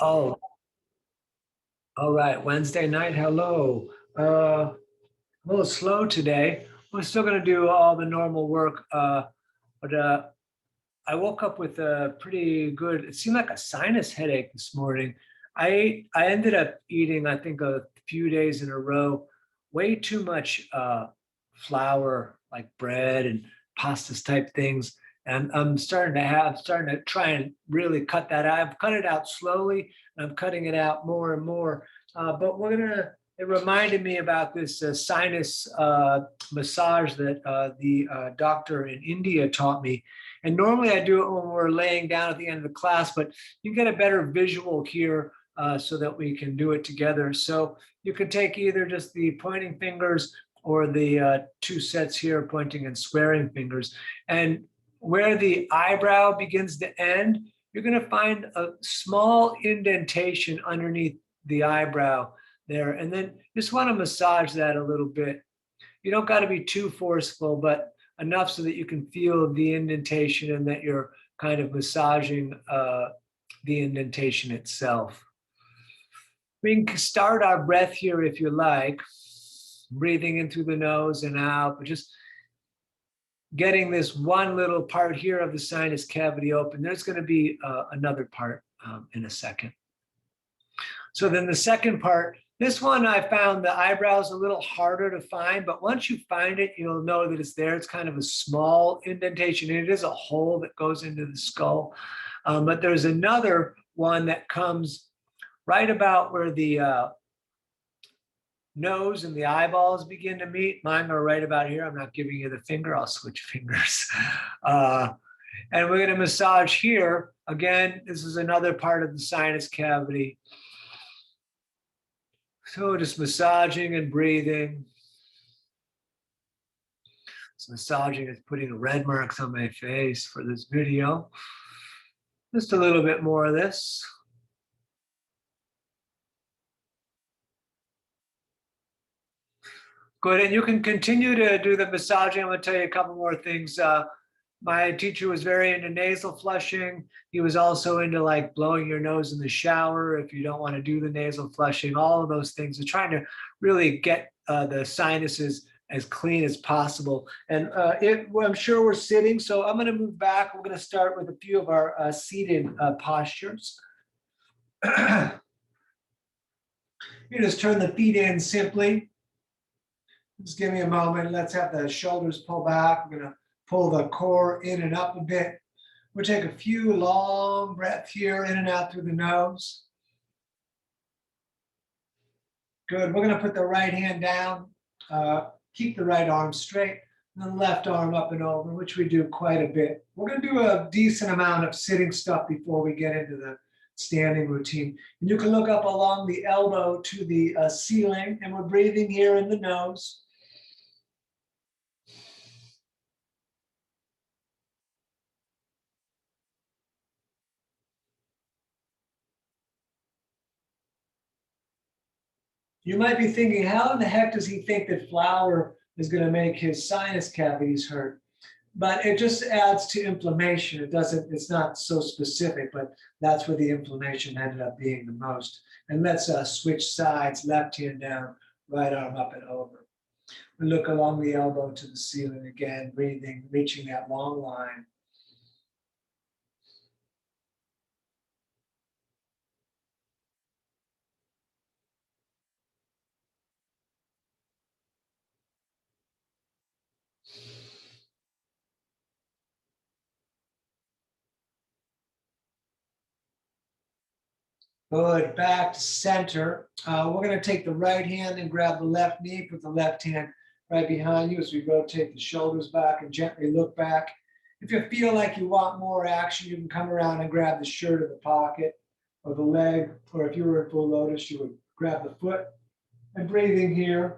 Oh, all right. Wednesday night. Hello. A little slow today. We're still going to do all the normal work, but I woke up with a pretty good. It seemed like a sinus headache this morning. I ended up eating, I think, a few days in a row, way too much flour, like bread and pastas type things. And starting to try and really cut that out. I've cut it out slowly, and I'm cutting it out more and more. But it reminded me about this sinus massage that the doctor in India taught me. And normally I do it when we're laying down at the end of the class, but you get a better visual here so that we can do it together. So you can take either just the pointing fingers or the two sets here, pointing and squaring fingers. And where the eyebrow begins to end, you're going to find a small indentation underneath the eyebrow there. And then just want to massage that a little bit. You don't got to be too forceful, but enough so that you can feel the indentation and that you're kind of massaging the indentation itself. We can start our breath here if you like, breathing in through the nose and out, but just getting this one little part here of the sinus cavity open. There's going to be another part in a second. So then the second part, this one I found the eyebrows a little harder to find, but once you find it, you'll know that it's there. It's kind of a small indentation, and it is a hole that goes into the skull. But there's another one that comes right about where the nose and the eyeballs begin to meet. Mine are right about here. I'm not giving you the finger. I'll switch fingers. And we're going to massage here. Again, this is another part of the sinus cavity. So just massaging and breathing. So massaging is putting red marks on my face for this video. Just a little bit more of this. Good, and you can continue to do the massaging. I'm going to tell you a couple more things. My teacher was very into nasal flushing. He was also into like blowing your nose in the shower if you don't want to do the nasal flushing, all of those things. They're trying to really get the sinuses as clean as possible. And I'm sure we're sitting, so I'm going to move back. We're going to start with a few of our seated postures. You just turn the feet in simply. Just give me a moment. Let's have the shoulders pull back. We're going to pull the core in and up a bit. We'll take a few long breaths here, in and out through the nose. Good. We're going to put the right hand down. Keep the right arm straight, and the left arm up and over, which we do quite a bit. We're going to do a decent amount of sitting stuff before we get into the standing routine. And you can look up along the elbow to the ceiling, and we're breathing here in the nose. You might be thinking, how in the heck does he think that flour is going to make his sinus cavities hurt? But it just adds to inflammation. It's not so specific, but that's where the inflammation ended up being the most. And let's switch sides, left hand down, right arm up and over. We look along the elbow to the ceiling again, breathing, reaching that long line. Good, back to center. We're going to take the right hand and grab the left knee, put the left hand right behind you as we rotate the shoulders back and gently look back. If you feel like you want more action, you can come around and grab the shirt or the pocket or the leg, or if you were in full lotus, you would grab the foot. And breathing here.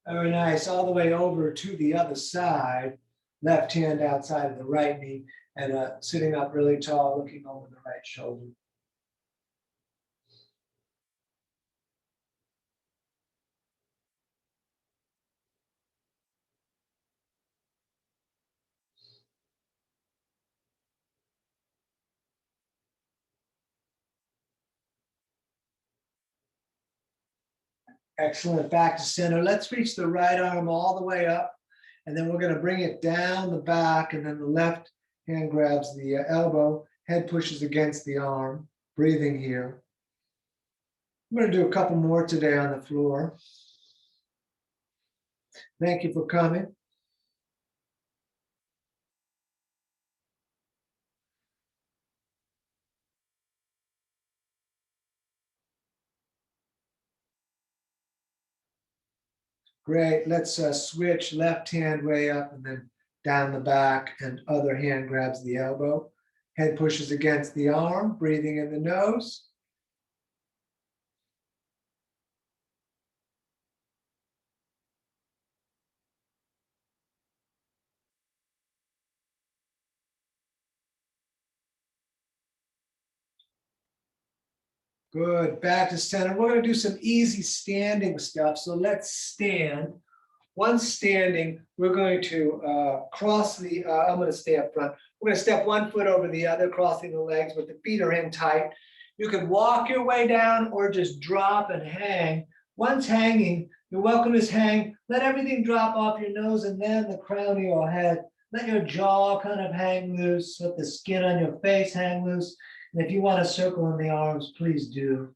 Very nice. All the way over to the other side. Left hand outside of the right knee and sitting up really tall, looking over the right shoulder. Excellent. Back to center. Let's reach the right arm all the way up. And then we're going to bring it down the back. And then the left hand grabs the elbow. Head pushes against the arm. Breathing here. I'm going to do a couple more today on the floor. Thank you for coming. Great. Let's switch left hand way up and then down the back, and other hand grabs the elbow. Head pushes against the arm, breathing in the nose. Good. Back to center. We're going to do some easy standing stuff. So let's stand. Once standing, we're going to cross the, I'm going to stay up front. We're going to step one foot over the other, crossing the legs, but the feet are in tight. You can walk your way down or just drop and hang. Once hanging, you're welcome to hang. Let everything drop off your nose and then the crown of your head. Let your jaw kind of hang loose. Let the skin on your face hang loose. And if you want to circle in the arms, please do.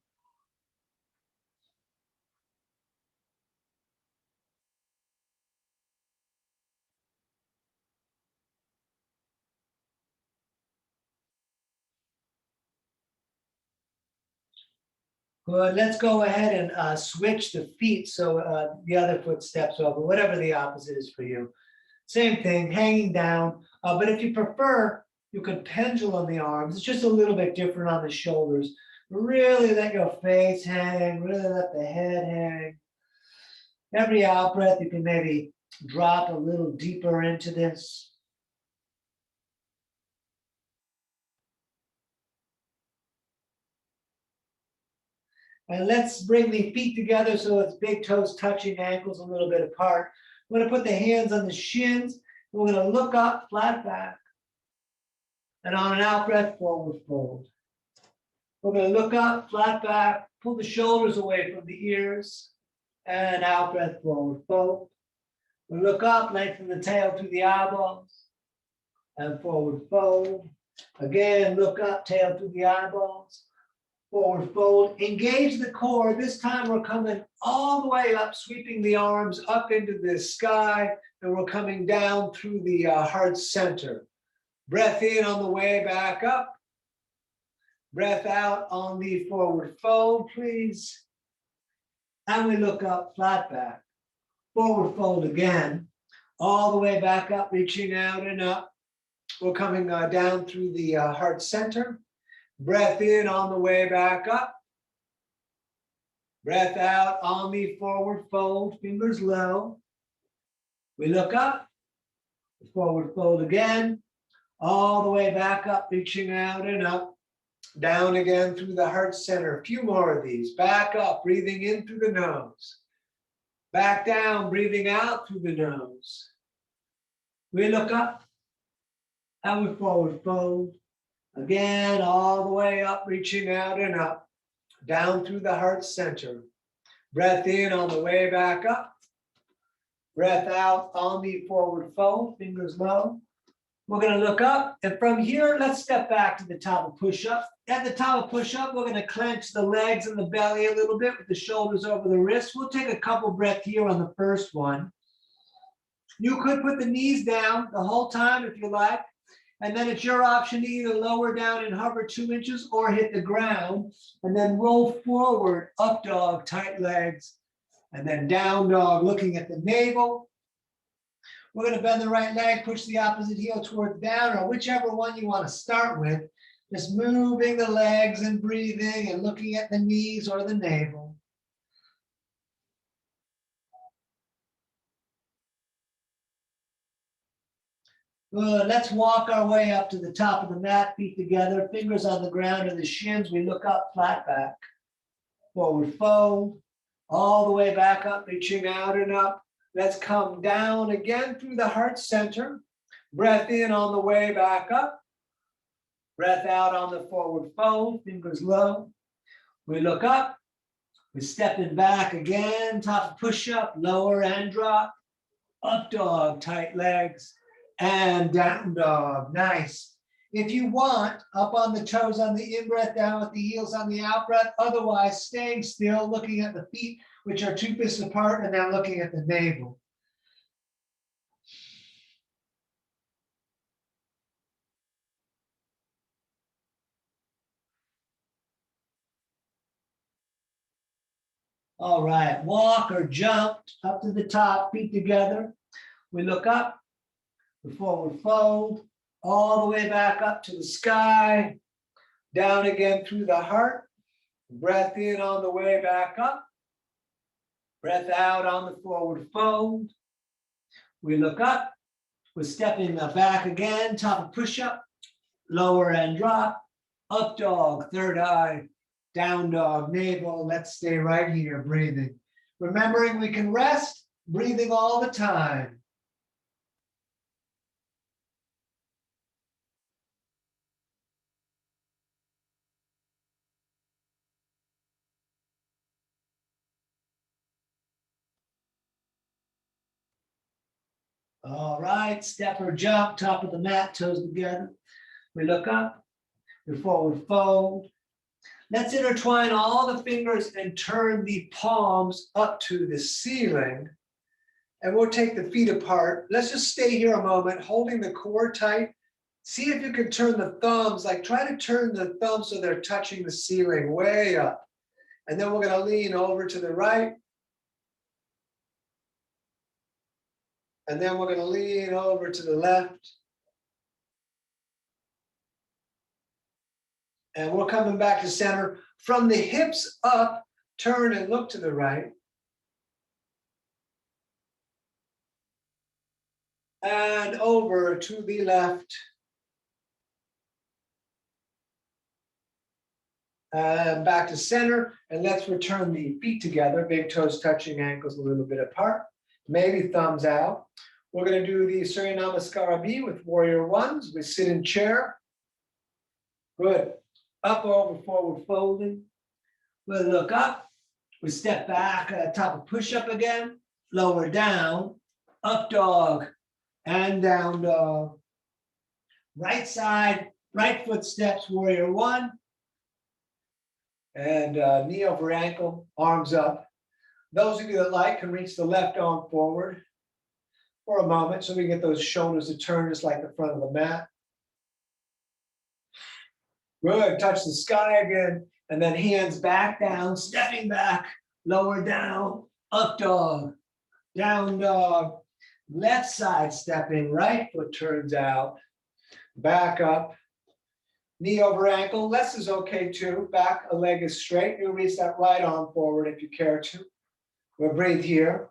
Good. Let's go ahead and switch the feet so the other foot steps over, whatever the opposite is for you. Same thing, hanging down. But if you prefer, you can pendulum the arms. It's just a little bit different on the shoulders. Really let your face hang, really let the head hang. Every out breath, you can maybe drop a little deeper into this. And let's bring the feet together so it's big toes touching, ankles a little bit apart. We're going to put the hands on the shins. We're going to look up, flat back. And on an out breath, forward fold. We're going to look up, flat back, pull the shoulders away from the ears. And out breath, forward fold. We look up, lengthen the tail through the eyeballs. And forward fold. Again, look up, tail through the eyeballs. Forward fold, engage the core. This time we're coming all the way up, sweeping the arms up into the sky, and we're coming down through the heart center. Breath in on the way back up. Breath out on the forward fold, please. And we look up, flat back. Forward fold again, all the way back up, reaching out and up. We're coming down through the heart center. Breath in on the way back up. Breath out on the forward fold, fingers low. We look up, forward fold again, all the way back up, reaching out and up. Down again through the heart center. A few more of these. Back up, breathing in through the nose. Back down, breathing out through the nose. We look up, and we forward fold. Again, all the way up, reaching out and up, down through the heart center. Breath in on the way back up. Breath out on the forward fold, fingers low. We're going to look up, and from here, let's step back to the top of push-up. At the top of push-up, we're going to clench the legs and the belly a little bit with the shoulders over the wrists. We'll take a couple breaths here on the first one. You could put the knees down the whole time if you like. And then it's your option to either lower down and hover 2 inches or hit the ground and then roll forward, up dog, tight legs, and then down dog, looking at the navel. We're going to bend the right leg, push the opposite heel towards down, or whichever one you want to start with. Just moving the legs and breathing and looking at the knees or the navel. Good. Let's walk our way up to the top of the mat, feet together, fingers on the ground and the shins. We look up, flat back. Forward fold, all the way back up, reaching out and up. Let's come down again through the heart center. Breath in on the way back up. Breath out on the forward fold, fingers low. We look up, We're stepping back again, top of push-up, lower and drop, up dog, tight legs, and down dog, nice. If you want, up on the toes on the in-breath, down with the heels on the out-breath, otherwise staying still, looking at the feet, which are 2 fists apart, and then looking at the navel. All right, walk or jump up to the top, feet together. We look up, the forward fold, all the way back up to the sky, down again through the heart. Breath in on the way back up. Breath out on the forward fold. We look up, we're stepping back again, top of push-up, lower and drop, up dog, third eye, down dog, navel. Let's stay right here, breathing. Remembering we can rest, breathing all the time. All right, step or jump, top of the mat, toes together. We look up, we forward fold. Let's intertwine all the fingers and turn the palms up to the ceiling. And we'll take the feet apart. Let's just stay here a moment, holding the core tight. See if you can turn the thumbs, like try to turn the thumbs so they're touching the ceiling way up. And then we're gonna lean over to the right. And then we're gonna lean over to the left. And we're coming back to center. From the hips up, turn and look to the right. And over to the left. And back to center. And let's return the feet together, big toes touching, ankles a little bit apart. Maybe thumbs out. We're going to do the Surya Namaskara B with warrior ones. We sit in chair. Good. Up, over, forward, folding. We'll look up. We step back, top of push-up again. Lower down. Up dog. And down dog. Right side, right foot steps, warrior one. And knee over ankle, arms up. Those of you that like can reach the left arm forward for a moment so we get those shoulders to turn just like the front of the mat. Good, touch the sky again. And then hands back down, stepping back, lower down, up dog, down dog. Left side stepping, right foot turns out, back up, knee over ankle. Less is okay too. Back, a leg is straight. You reach that right arm forward if you care to. We'll breathe here.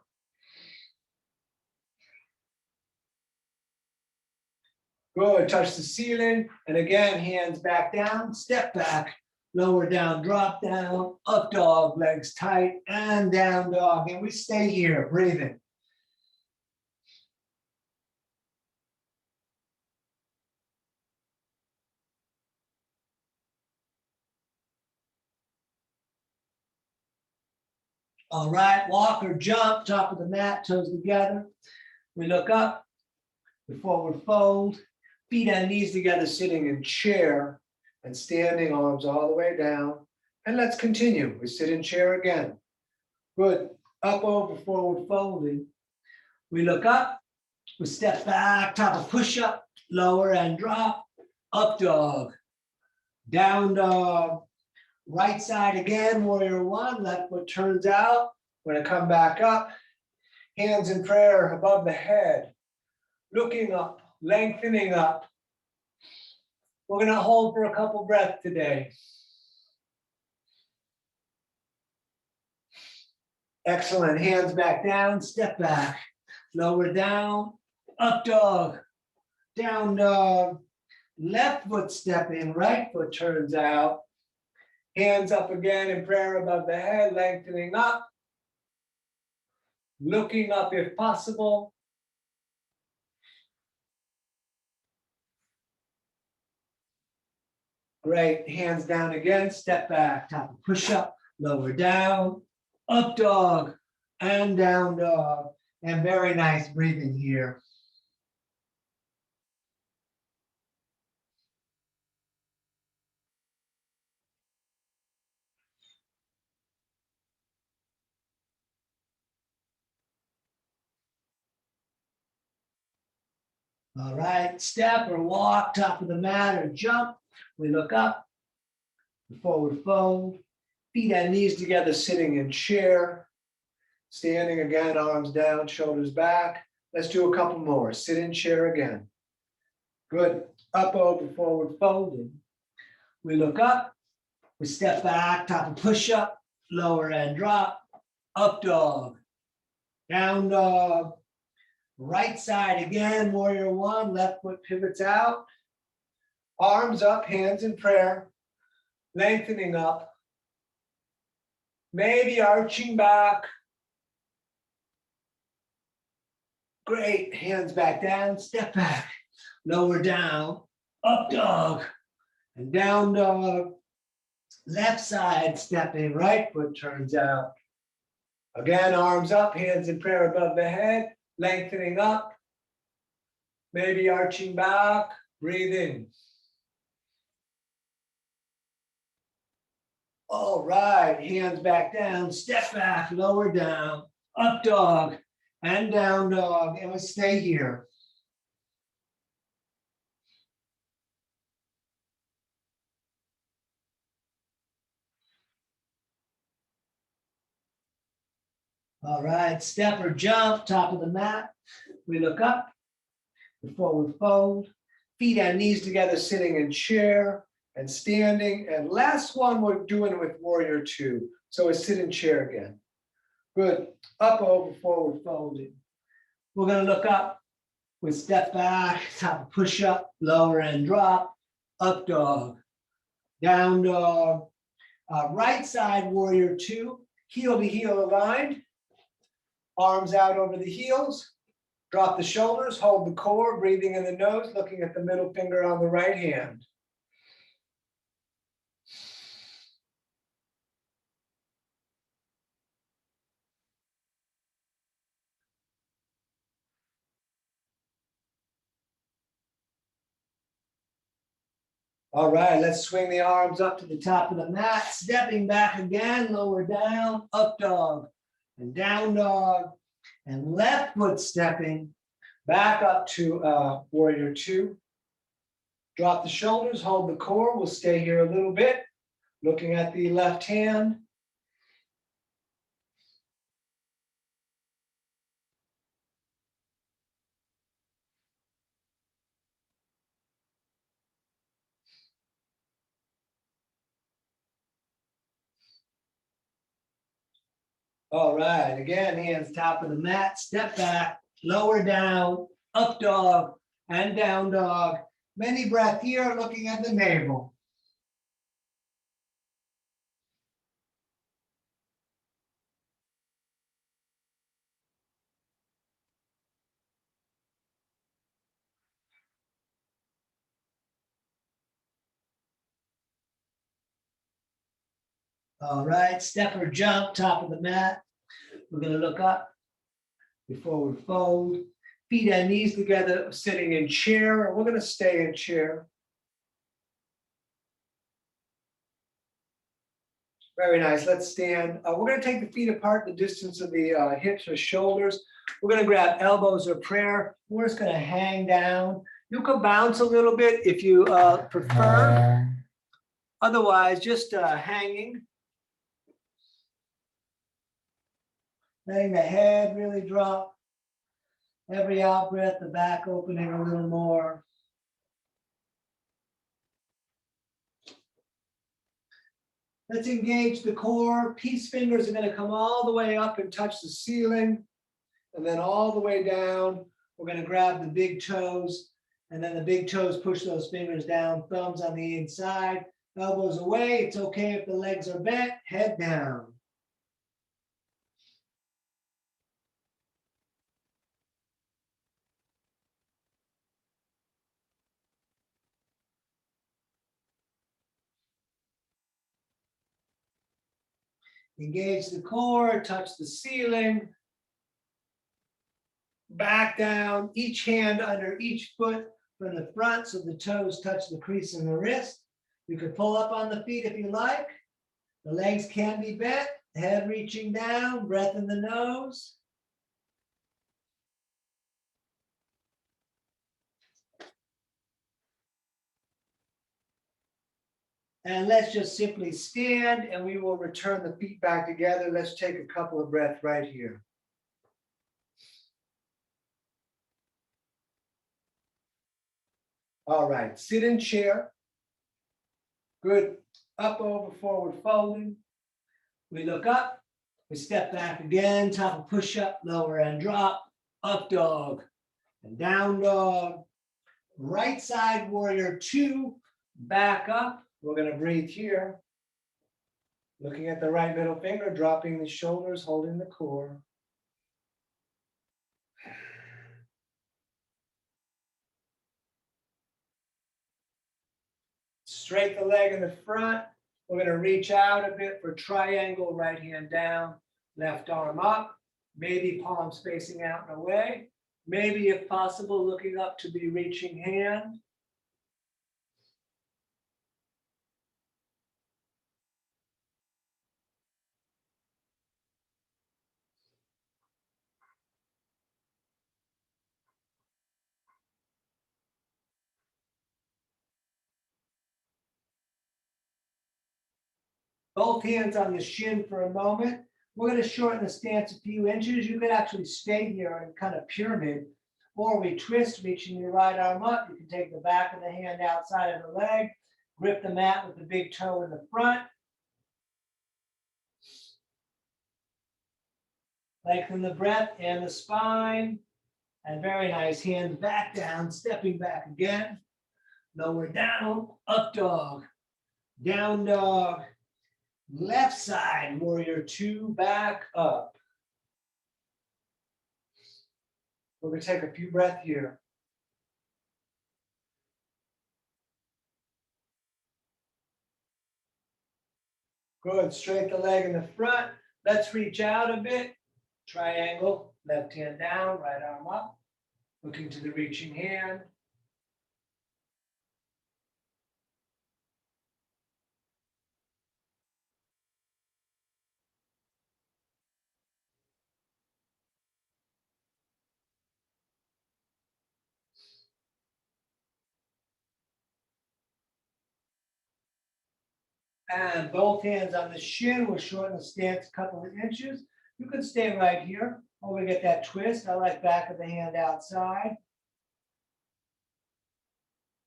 Good, touch the ceiling. And again, hands back down, step back, lower down, drop down, up dog, legs tight, and down dog. And we stay here, breathing. All right, walk or jump, top of the mat, toes together. We look up, we forward fold, feet and knees together, sitting in chair and standing, arms all the way down. And let's continue. We sit in chair again. Good. Up, over, forward folding. We look up, we step back, top of push-up, lower and drop, up dog, down dog. Right side again, warrior one, left foot turns out. We're gonna come back up, hands in prayer above the head, looking up, lengthening up. We're gonna hold for a couple breaths today. Excellent, hands back down, step back, lower down, up dog, down dog, left foot step in, right foot turns out. Hands up again in prayer above the head, lengthening up. Looking up if possible. Great, hands down again, step back, top of push-up, lower down, up dog, and down dog. And very nice breathing here. All right, step or walk, top of the mat or jump. We look up, forward fold, feet and knees together, sitting in chair. Standing again, arms down, shoulders back. Let's do a couple more. Sit in chair again. Good. Up over, forward folding. We look up, we step back, top of push up, lower and drop, up dog, down dog, right side again, warrior one, left foot pivots out, arms up, hands in prayer, lengthening up, maybe arching back. Great, hands back down, step back, lower down, up dog, and down dog, left side stepping, right foot turns out. Again, arms up, hands in prayer above the head, lengthening up, maybe arching back, breathe in. All right, hands back down, step back, lower down, up dog, and down dog, and we stay here. All right, step or jump, top of the mat. We look up, the forward fold, feet and knees together, sitting in chair and standing. And last one we're doing with warrior two. So it's sit in chair again. Good. Up, over, forward folding. We're going to look up. We step back, top of push up, lower and drop, up dog, down dog. Right side warrior two, heel to heel aligned. Arms out over the heels. Drop the shoulders, hold the core, breathing in the nose, looking at the middle finger on the right hand. All right, let's swing the arms up to the top of the mat, stepping back again, lower down, up dog, and down dog, and left foot stepping back up to warrior two. Drop the shoulders, hold the core. We'll stay here a little bit, looking at the left hand. All right, again, hands top of the mat, step back, lower down, up dog, and down dog. Many breath here, looking at the navel. All right, step or jump, top of the mat. We're going to look up, forward fold, feet and knees together, sitting in chair. We're going to stay in chair. Very nice. Let's stand. We're going to take the feet apart the distance of the hips or shoulders. We're going to grab elbows or prayer. We're just going to hang down. You can bounce a little bit if you prefer. Otherwise, just hanging. Letting the head really drop. Every out breath, the back opening a little more. Let's engage the core. Peace fingers are going to come all the way up and touch the ceiling. And then all the way down. We're going to grab the big toes. And then the big toes push those fingers down. Thumbs on the inside. Elbows away. It's okay if the legs are bent. Head down. Engage the core, touch the ceiling. Back down, each hand under each foot from the front so the toes touch the crease in the wrist. You can pull up on the feet if you like. The legs can be bent, head reaching down, breath in the nose. And let's just simply stand and we will return the feet back together. Let's take a couple of breaths right here. All right, sit in chair. Good, up, over, forward, folding. We look up, we step back again, top of push-up, lower and drop, up dog, and down dog. Right side warrior 2, back up. We're gonna breathe here. Looking at the right middle finger, dropping the shoulders, holding the core. Straight the leg in the front. We're gonna reach out a bit for triangle, right hand down, left arm up, maybe palms facing out and away. Maybe if possible, looking up to the reaching hand. Both hands on the shin for a moment. We're going to shorten the stance a few inches. You could actually stay here and kind of pyramid, or we twist, reaching your right arm up. You can take the back of the hand outside of the leg, grip the mat with the big toe in the front. Lengthen the breath and the spine. And very nice, hands back down, stepping back again. Lower down, up dog, down dog. Left side, warrior 2, back up. We're going to take a few breaths here. Good, straight the leg in the front. Let's reach out a bit. Triangle, left hand down, right arm up. Looking to the reaching hand. And both hands on the shin. We'll shorten the stance a couple of inches. You can stay right here. Oh, we get that twist. I like back of the hand outside.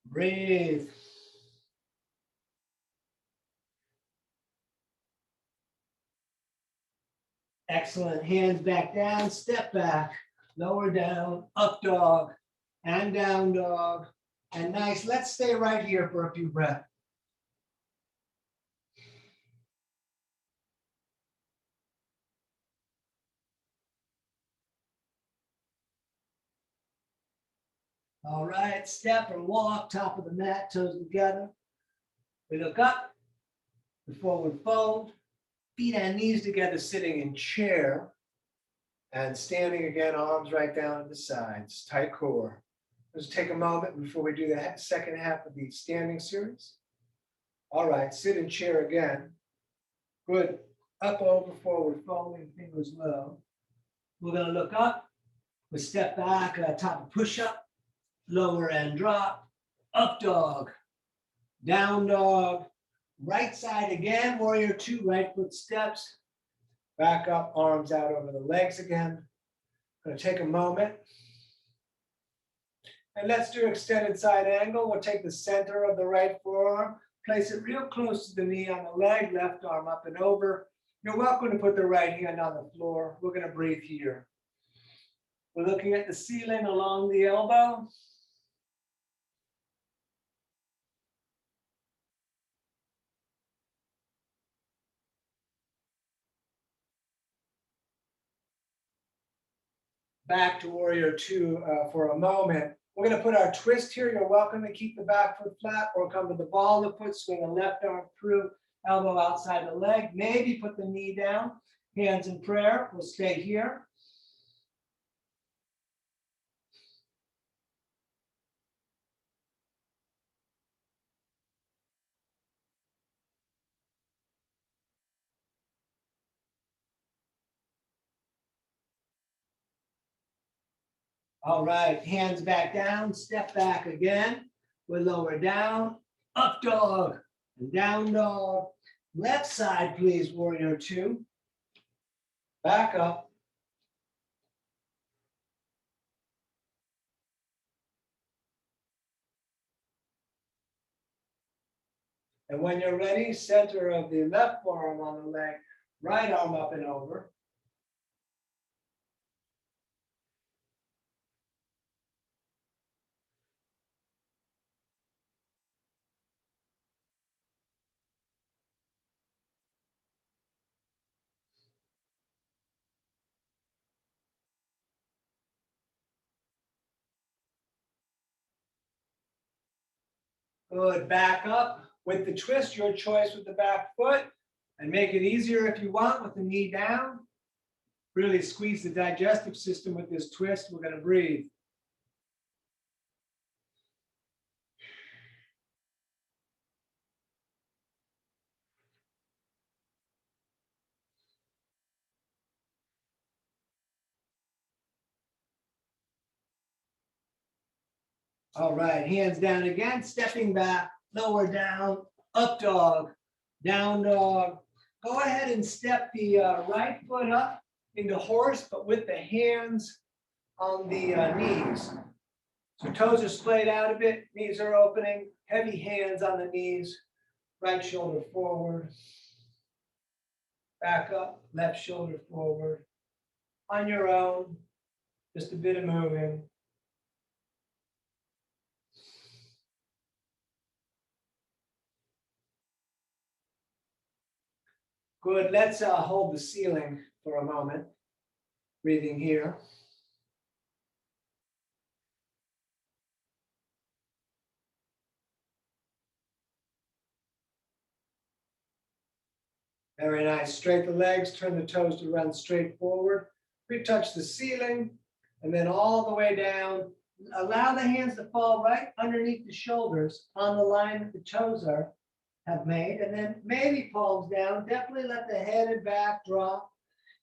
Breathe. Excellent. Hands back down, step back, lower down, up dog, and down dog. And nice. Let's stay right here for a few breaths. All right, step or walk, top of the mat, toes together. We look up, the forward fold, feet and knees together, sitting in chair. And standing again, arms right down at the sides, tight core. Let's take a moment before we do the second half of the standing series. All right, sit in chair again. Good, up, over, forward, folding, fingers low. We're gonna look up, we step back, top of push-up, lower and drop, up dog, down dog, right side again, warrior 2, right foot steps, back up, arms out over the legs again. Gonna take a moment. And let's do extended side angle. We'll take the center of the right forearm, place it real close to the knee on the leg, left arm up and over. You're welcome to put the right hand on the floor. We're gonna breathe here. We're looking at the ceiling along the elbow. Back to warrior 2 for a moment. We're going to put our twist here. You're welcome to keep the back foot flat or come to the ball of the foot, swing the left arm through, elbow outside the leg. Maybe put the knee down. Hands in prayer. We'll stay here. All right, hands back down, step back again. We'll lower down, up dog, and down dog. Left side, please, warrior two. Back up. And when you're ready, center of the left forearm on the leg, right arm up and over. Good, back up. With the twist, your choice with the back foot. And make it easier if you want with the knee down. Really squeeze the digestive system with this twist. We're going to breathe. All right, hands down again, stepping back, lower down, up dog, down dog. Go ahead and step the right foot up into horse, but with the hands on the knees. So toes are splayed out a bit, knees are opening, heavy hands on the knees, right shoulder forward, back up, left shoulder forward. On your own, just a bit of moving. Good, let's hold the ceiling for a moment. Breathing here. Very nice. Straight the legs, turn the toes to run straight forward. Retouch the ceiling, and then all the way down. Allow the hands to fall right underneath the shoulders on the line that the toes have made. And then maybe palms down. Definitely let the head and back drop.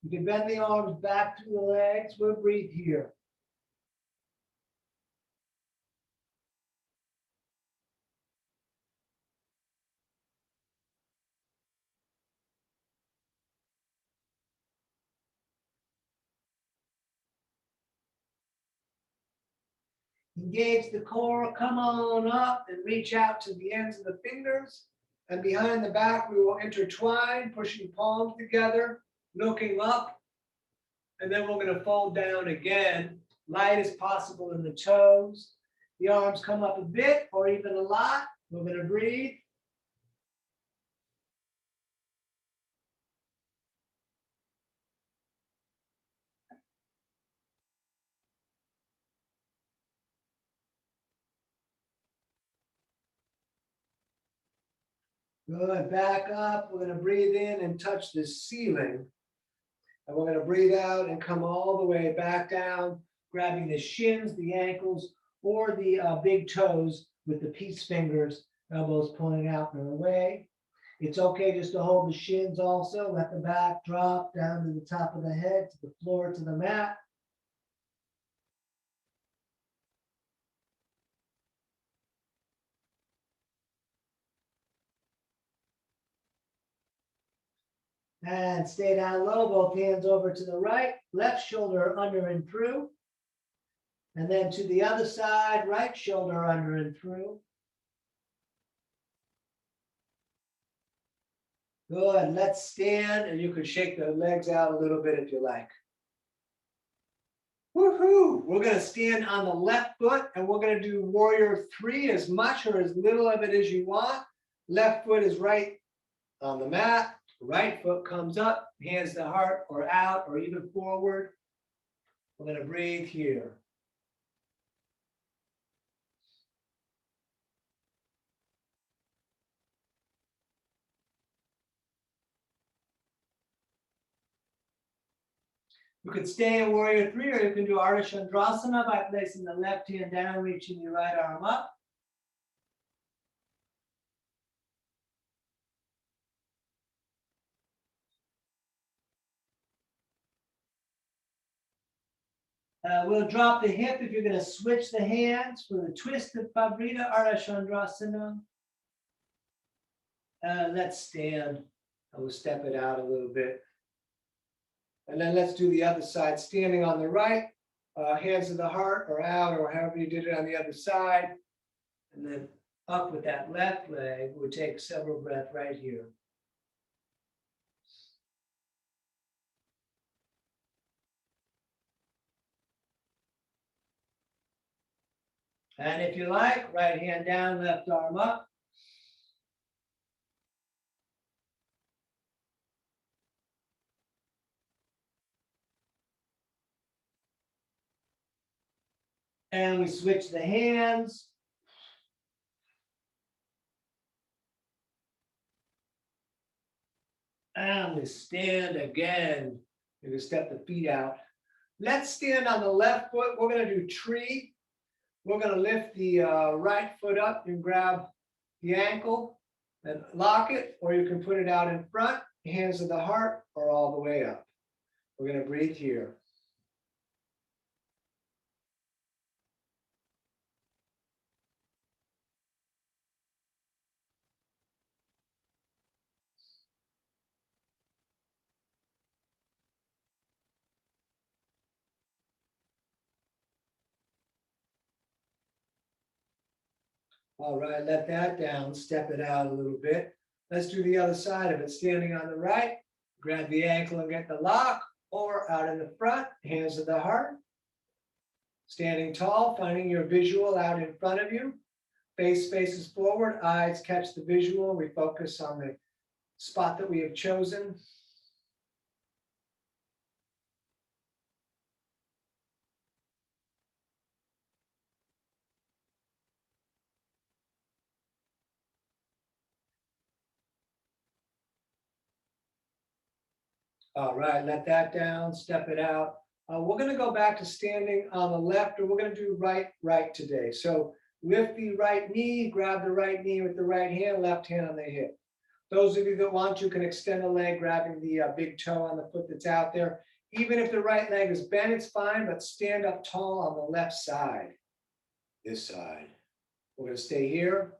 You can bend the arms back to the legs. We'll breathe here. Engage the core, come on up and reach out to the ends of the fingers. And behind the back, we will intertwine, pushing palms together, looking up. And then we're going to fold down again, light as possible in the toes. The arms come up a bit or even a lot. We're going to breathe. Good, back up. We're going to breathe in and touch the ceiling. And we're going to breathe out and come all the way back down, grabbing the shins, the ankles, or the big toes with the peace fingers, elbows pointing out and away. It's okay just to hold the shins also. Let the back drop down to the top of the head, to the floor, to the mat. And stay down low, both hands over to the right, left shoulder under and through. And then to the other side, right shoulder under and through. Good, let's stand, and you can shake the legs out a little bit if you like. Woohoo! We're gonna stand on the left foot, and we're gonna do warrior three, as much or as little of it as you want. Left foot is right on the mat. Right foot comes up, hands to heart or out or even forward. We're going to breathe here. You could stay in warrior three, or you can do Ardha Chandrasana by placing the left hand down, reaching your right arm up. We'll drop the hip if you're going to switch the hands for the twist of Pavrita Ardha Chandrasana. Let's stand. I will step it out a little bit. And then let's do the other side, standing on the right, hands to the heart or out, or however you did it on the other side. And then up with that left leg. We'll take several breaths right here. And if you like, right hand down, left arm up. And we switch the hands. And we stand again. You can step the feet out. Let's stand on the left foot. We're going to do tree. We're going to lift the right foot up and grab the ankle and lock it, or you can put it out in front, hands to the heart, or all the way up. We're going to breathe here. All right, let that down, step it out a little bit. Let's do the other side of it. Standing on the right, grab the ankle and get the lock, or out in the front, hands to the heart. Standing tall, finding your visual out in front of you. Face faces forward, eyes catch the visual. We focus on the spot that we have chosen. All right, let that down, step it out. We're going to go back to standing on the left, or we're going to do right today. So lift the right knee, grab the right knee with the right hand, left hand on the hip. Those of you that want to can extend the leg, grabbing the big toe on the foot that's out there. Even if the right leg is bent, it's fine, but stand up tall on the left side, this side. We're going to stay here.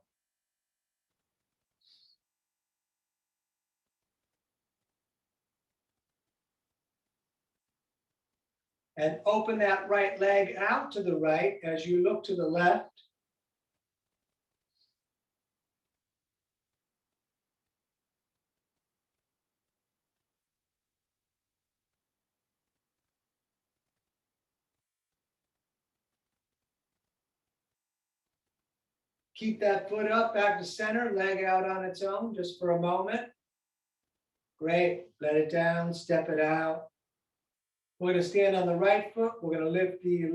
And open that right leg out to the right as you look to the left. Keep that foot up, back to center, leg out on its own just for a moment. Great, let it down, step it out. We're going to stand on the right foot. We're going to lift the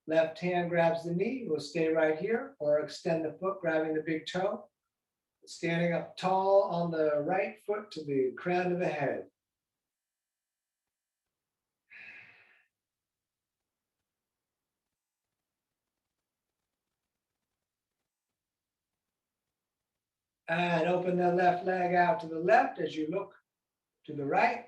left hand grabs the knee. We'll stay right here, or extend the foot, grabbing the big toe. Standing up tall on the right foot to the crown of the head. And open the left leg out to the left as you look to the right.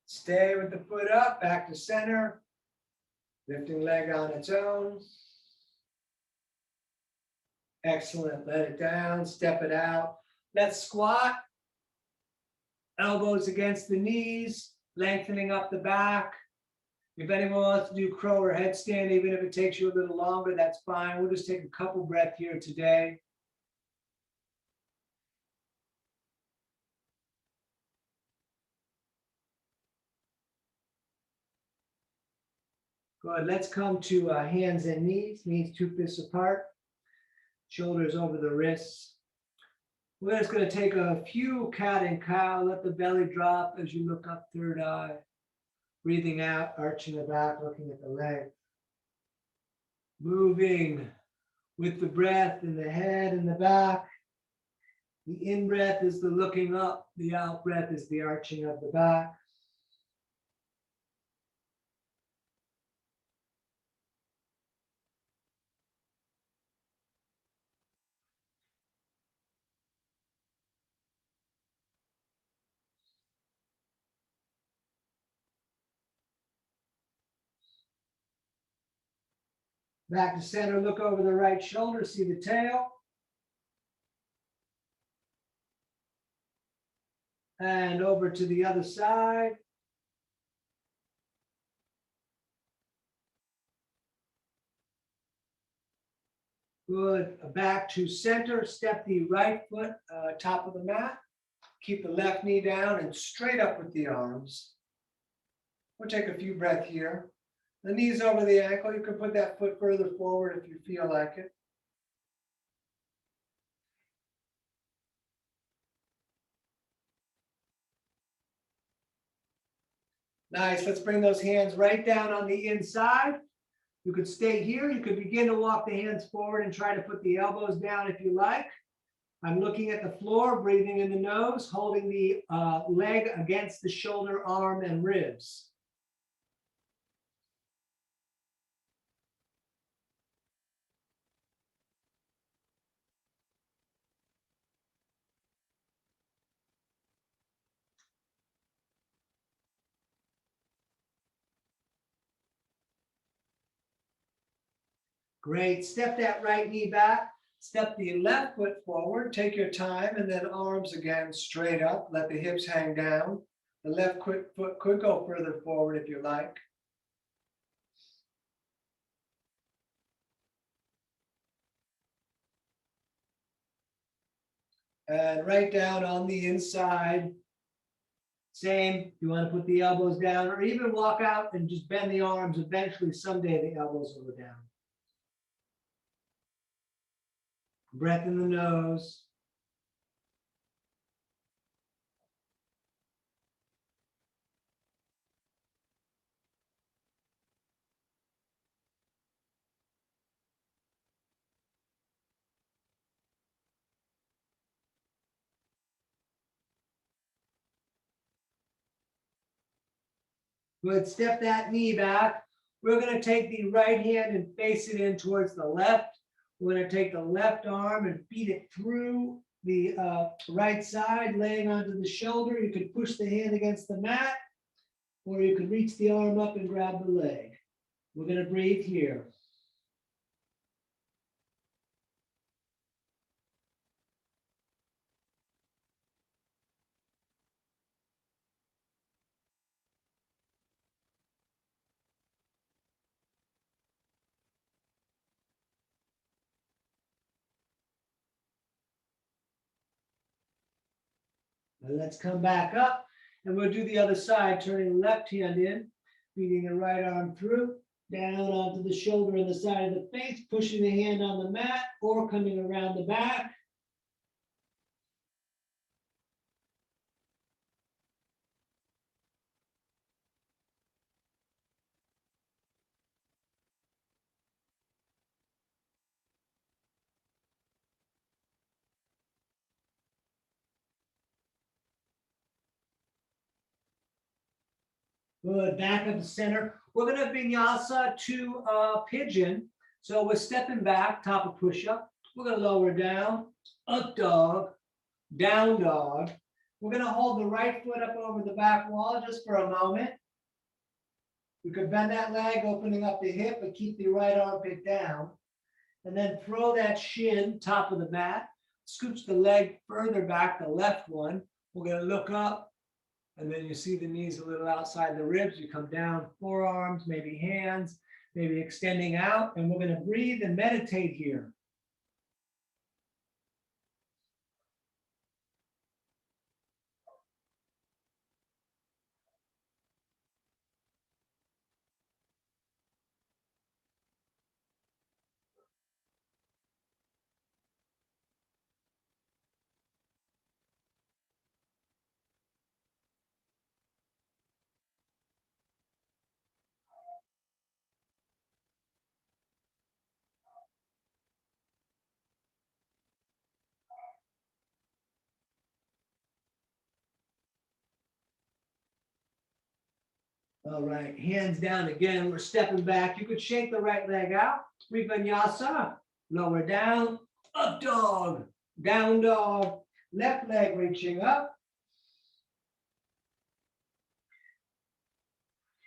Stay with the foot up, back to center. Lifting leg on its own. Excellent, let it down, step it out. Let's squat. Elbows against the knees, lengthening up the back. If anyone wants to do crow or headstand, even if it takes you a little longer, that's fine. We'll just take a couple breaths here today. Good, let's come to hands and knees 2 fists apart, shoulders over the wrists. We're just going to take a few cat and cow. Let the belly drop as you look up, third eye. Breathing out, arching the back, looking at the leg. Moving with the breath in the head and the back. The in-breath is the looking up. The out-breath is the arching of the back. Back to center, look over the right shoulder, see the tail. And over to the other side. Good. Back to center, step the right foot top of the mat. Keep the left knee down and straight up with the arms. We'll take a few breaths here. The knees over the ankle. You can put that foot further forward if you feel like it. Nice. Let's bring those hands right down on the inside. You could stay here. You could begin to walk the hands forward and try to put the elbows down if you like. I'm looking at the floor, breathing in the nose, holding the leg against the shoulder, arm, and ribs. Great. Step that right knee back. Step the left foot forward. Take your time, and then arms again straight up. Let the hips hang down. The left foot could go further forward if you like. And right down on the inside. Same. You want to put the elbows down, or even walk out and just bend the arms. Eventually, someday the elbows will go down. Breath in the nose. Good. Step that knee back. We're going to take the right hand and face it in towards the left. We're going to take the left arm and feed it through the right side, laying onto the shoulder. You could push the hand against the mat, or you could reach the arm up and grab the leg. We're going to breathe here. Now let's come back up, and we'll do the other side, turning the left hand in, feeding the right arm through, down onto the shoulder and the side of the face, pushing the hand on the mat, or coming around the back. Good. Back up to center. We're going to vinyasa to pigeon. So we're stepping back, top of push-up. We're going to lower down, up dog, down dog. We're going to hold the right foot up over the back wall just for a moment. You could bend that leg, opening up the hip, but keep the right armpit down. And then throw that shin, top of the mat. Scooch the leg further back, the left one. We're going to look up. And then you see the knees a little outside the ribs. You come down, forearms, maybe hands, maybe extending out. And we're going to breathe and meditate here. All right, hands down again. We're stepping back. You could shake the right leg out. Vinyasa. Lower down. Up dog. Down dog. Left leg reaching up.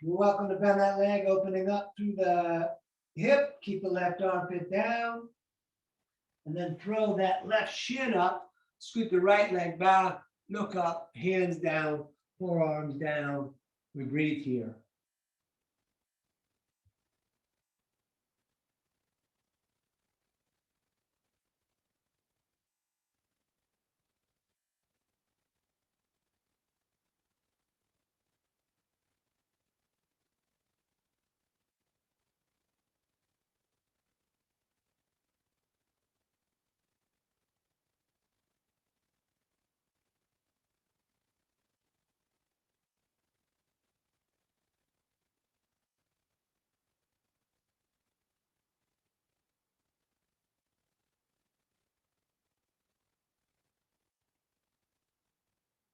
You're welcome to bend that leg, opening up through the hip. Keep the left armpit down. And then throw that left shin up. Scoot the right leg back. Look up. Hands down. Forearms down. We breathe here.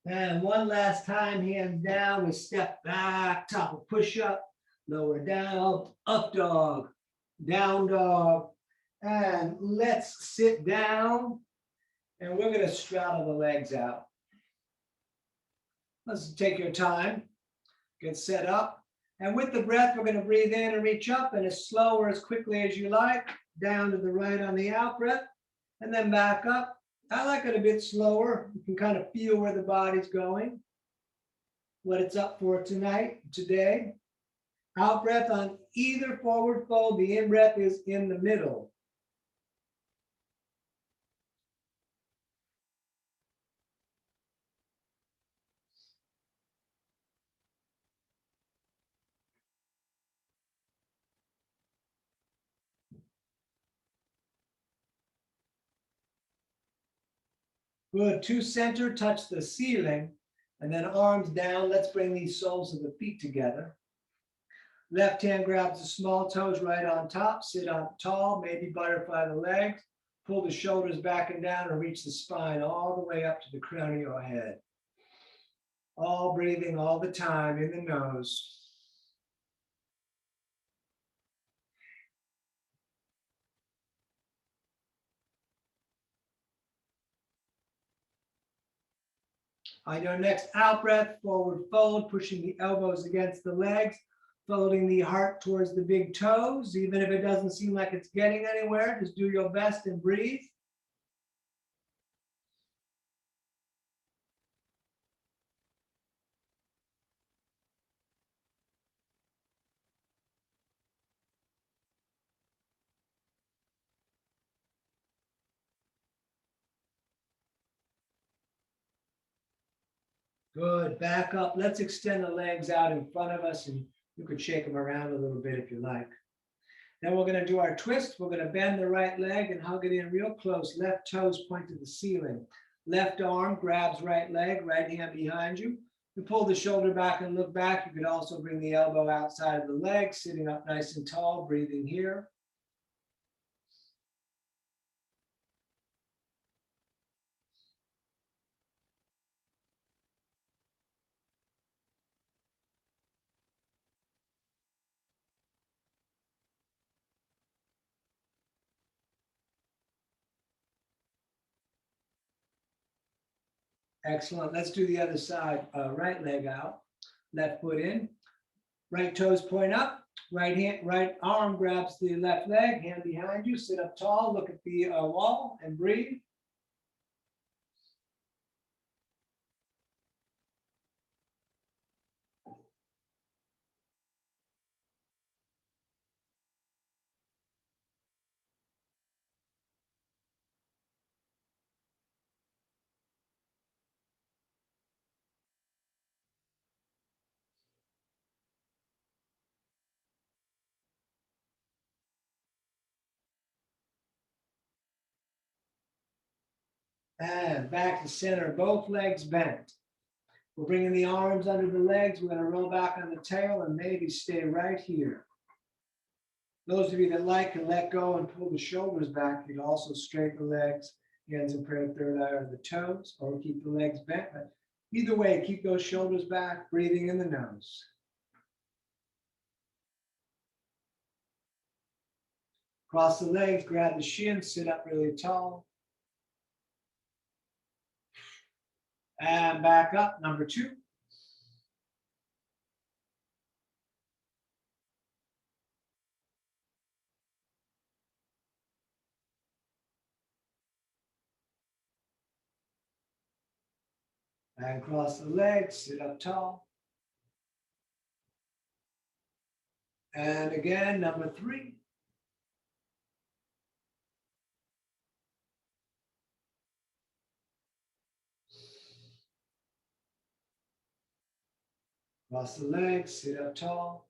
And one last time, hands down, we step back, top of push-up, lower down, up dog, down dog. And let's sit down, and we're gonna straddle the legs out. Let's take your time, get set up. And with the breath, we're gonna breathe in and reach up, and as slow or as quickly as you like, down to the right on the out breath, and then back up. I like it a bit slower. You can kind of feel where the body's going, what it's up for today. Out breath on either forward fold. The in breath is in the middle. Good. To center, touch the ceiling, and then arms down. Let's bring these soles of the feet together. Left hand grabs the small toes right on top. Sit up tall, maybe butterfly the legs. Pull the shoulders back and down and reach the spine all the way up to the crown of your head. All breathing all the time in the nose. On your next out breath, forward fold, pushing the elbows against the legs, folding the heart towards the big toes. Even if it doesn't seem like it's getting anywhere, just do your best and breathe. Good. Back up. Let's extend the legs out in front of us, and you could shake them around a little bit if you like. Then we're going to do our twist. We're going to bend the right leg and hug it in real close. Left toes point to the ceiling. Left arm grabs right leg, right hand behind you. You pull the shoulder back and look back. You could also bring the elbow outside of the leg, sitting up nice and tall, breathing here. Excellent. Let's do the other side. Right leg out, left foot in, right toes point up, right arm grabs the left leg, hand behind you, sit up tall, look at the wall and breathe. And back to center, both legs bent. We're bringing the arms under the legs. We're going to roll back on the tail and maybe stay right here. Those of you that like can let go and pull the shoulders back. You can also straighten the legs, hands in prayer, third eye or the toes, or keep the legs bent. But either way, keep those shoulders back, breathing in the nose. Cross the legs, grab the shins, sit up really tall. And back up, number 2. And cross the legs, sit up tall. And again, number 3. Cross the legs, sit up tall.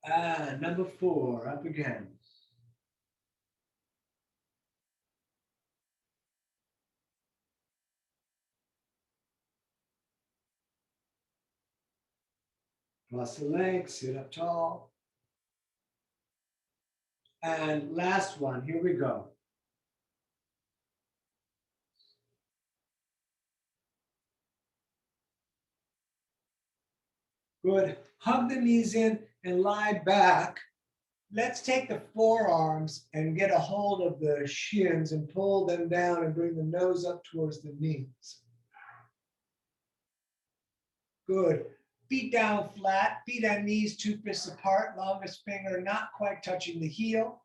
And number 4, up again. Cross the legs, sit up tall. And last one, here we go. Good. Hug the knees in and lie back. Let's take the forearms and get a hold of the shins and pull them down and bring the nose up towards the knees. Good. Feet down flat, feet and knees 2 fists apart, longest finger not quite touching the heel.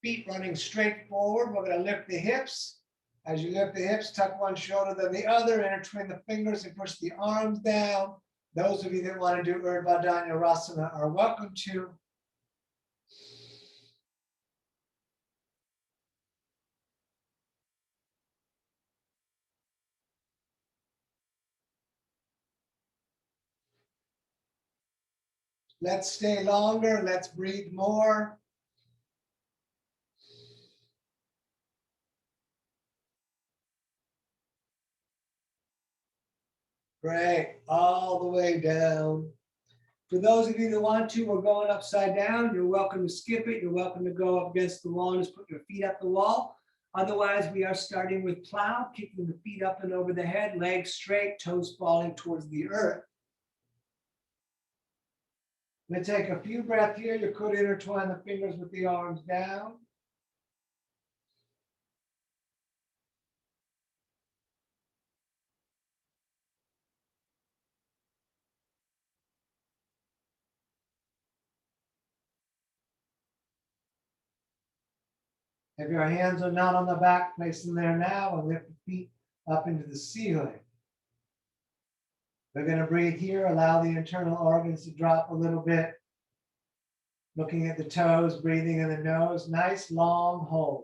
Feet running straight forward. We're going to lift the hips. As you lift the hips, tuck one shoulder then the other, intertwine the fingers and push the arms down. Those of you that want to do Urdhva Dhanurasana are welcome to. Let's stay longer. Let's breathe more. Great. All the way down. For those of you that want to, we're going upside down. You're welcome to skip it. You're welcome to go up against the wall and just put your feet up the wall. Otherwise, we are starting with plow, kicking the feet up and over the head, legs straight, toes falling towards the earth. I'm going to take a few breaths here. You could intertwine the fingers with the arms down. If your hands are not on the back, place them there now and lift the feet up into the ceiling. We're going to breathe here, allow the internal organs to drop a little bit. Looking at the toes, breathing in the nose, nice long hold.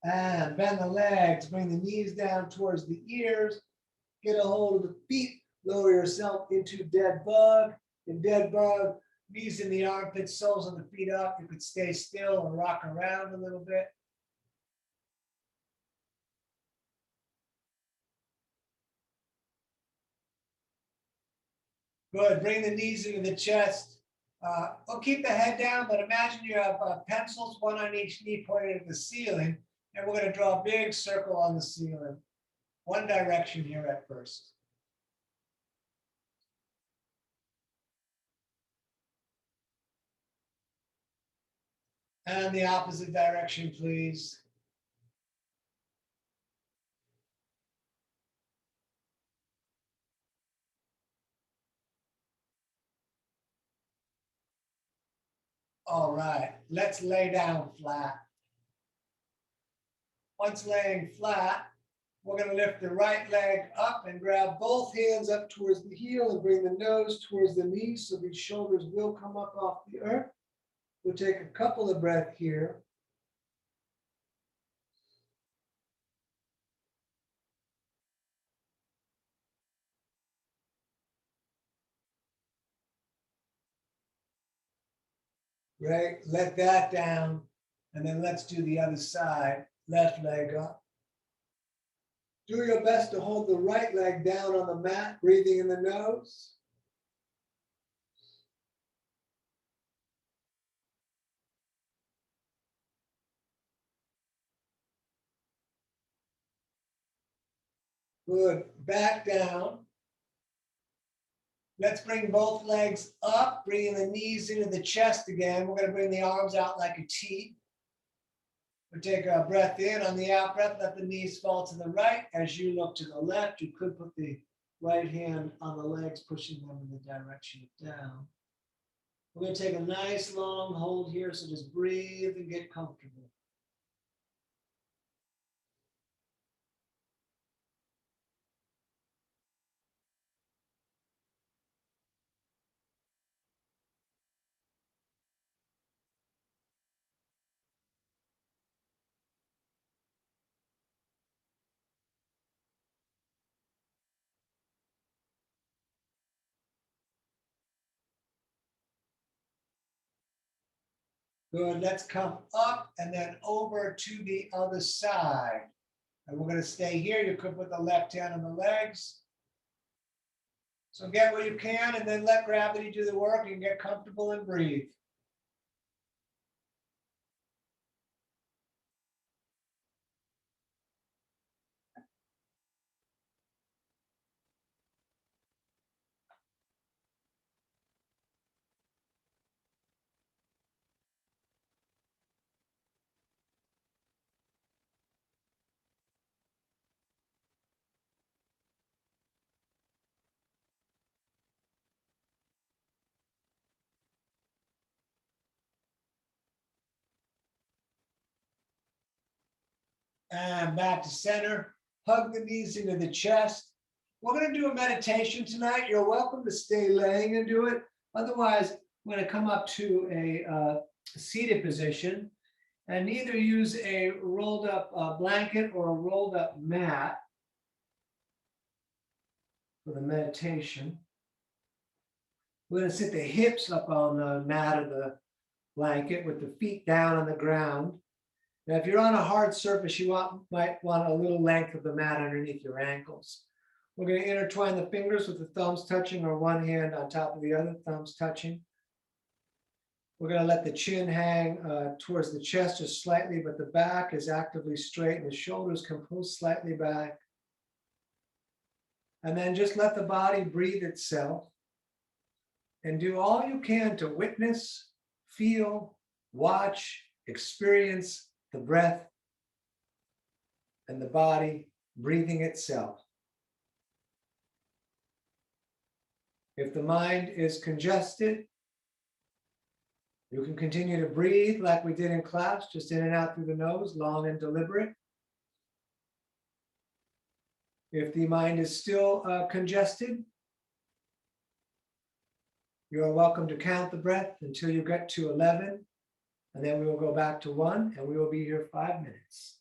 And bend the legs, bring the knees down towards the ears, get a hold of the feet, lower yourself into dead bug. In dead bug, knees in the armpits, soles of the feet up. You could stay still or rock around a little bit. Good, bring the knees into the chest. We'll keep the head down, but imagine you have pencils, one on each knee pointed at the ceiling, and we're going to draw a big circle on the ceiling. One direction here at first. And the opposite direction, please. All right, let's lay down flat. Once laying flat, we're going to lift the right leg up and grab both hands up towards the heel and bring the nose towards the knees so these shoulders will come up off the earth. We'll take a couple of breaths here. Right, let that down. And then let's do the other side. Left leg up. Do your best to hold the right leg down on the mat, breathing in the nose. Good. Back down. Let's bring both legs up, bringing the knees into the chest again. We're going to bring the arms out like a T. We'll take a breath in. On the out breath, let the knees fall to the right. As you look to the left, you could put the right hand on the legs, pushing them in the direction of down. We're going to take a nice long hold here, so just breathe and get comfortable. Good. Let's come up and then over to the other side. And we're going to stay here. You could put the left hand on the legs. So get what you can and then let gravity do the work and get comfortable and breathe. And back to center. Hug the knees into the chest. We're going to do a meditation tonight. You're welcome to stay laying and do it. Otherwise, I'm going to come up to a seated position and either use a rolled up blanket or a rolled up mat for the meditation. We're going to sit the hips up on the mat of the blanket with the feet down on the ground. Now, if you're on a hard surface, you might want a little length of the mat underneath your ankles. We're going to intertwine the fingers with the thumbs touching, or one hand on top of the other, thumbs touching. We're going to let the chin hang towards the chest just slightly, but the back is actively straight and the shoulders come pull slightly back. And then just let the body breathe itself and do all you can to witness, feel, watch, experience the breath and the body breathing itself. If the mind is congested, you can continue to breathe like we did in class, just in and out through the nose, long and deliberate. If the mind is still congested, you are welcome to count the breath until you get to 11, and then we will go back to 1, and we will be here 5 minutes.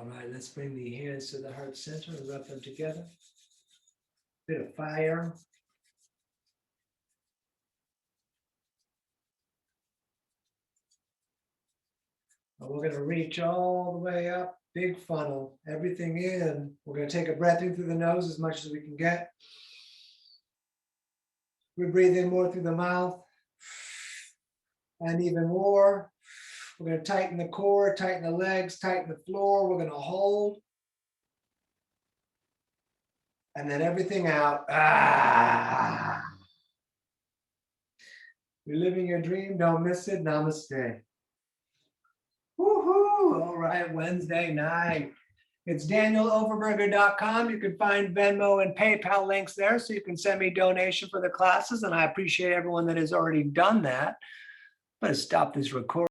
All right, let's bring the hands to the heart center and rub them together. Bit of fire. And we're going to reach all the way up, big funnel, everything in. We're going to take a breath in through the nose as much as we can get. We breathe in more through the mouth and even more. We're going to tighten the core, tighten the legs, tighten the floor. We're going to hold. And then everything out. Ah. You're living your dream. Don't miss it. Namaste. Woohoo! All right, Wednesday night. It's danieloverberger.com. You can find Venmo and PayPal links there, so you can send me donation for the classes. And I appreciate everyone that has already done that. I'm going to stop this recording.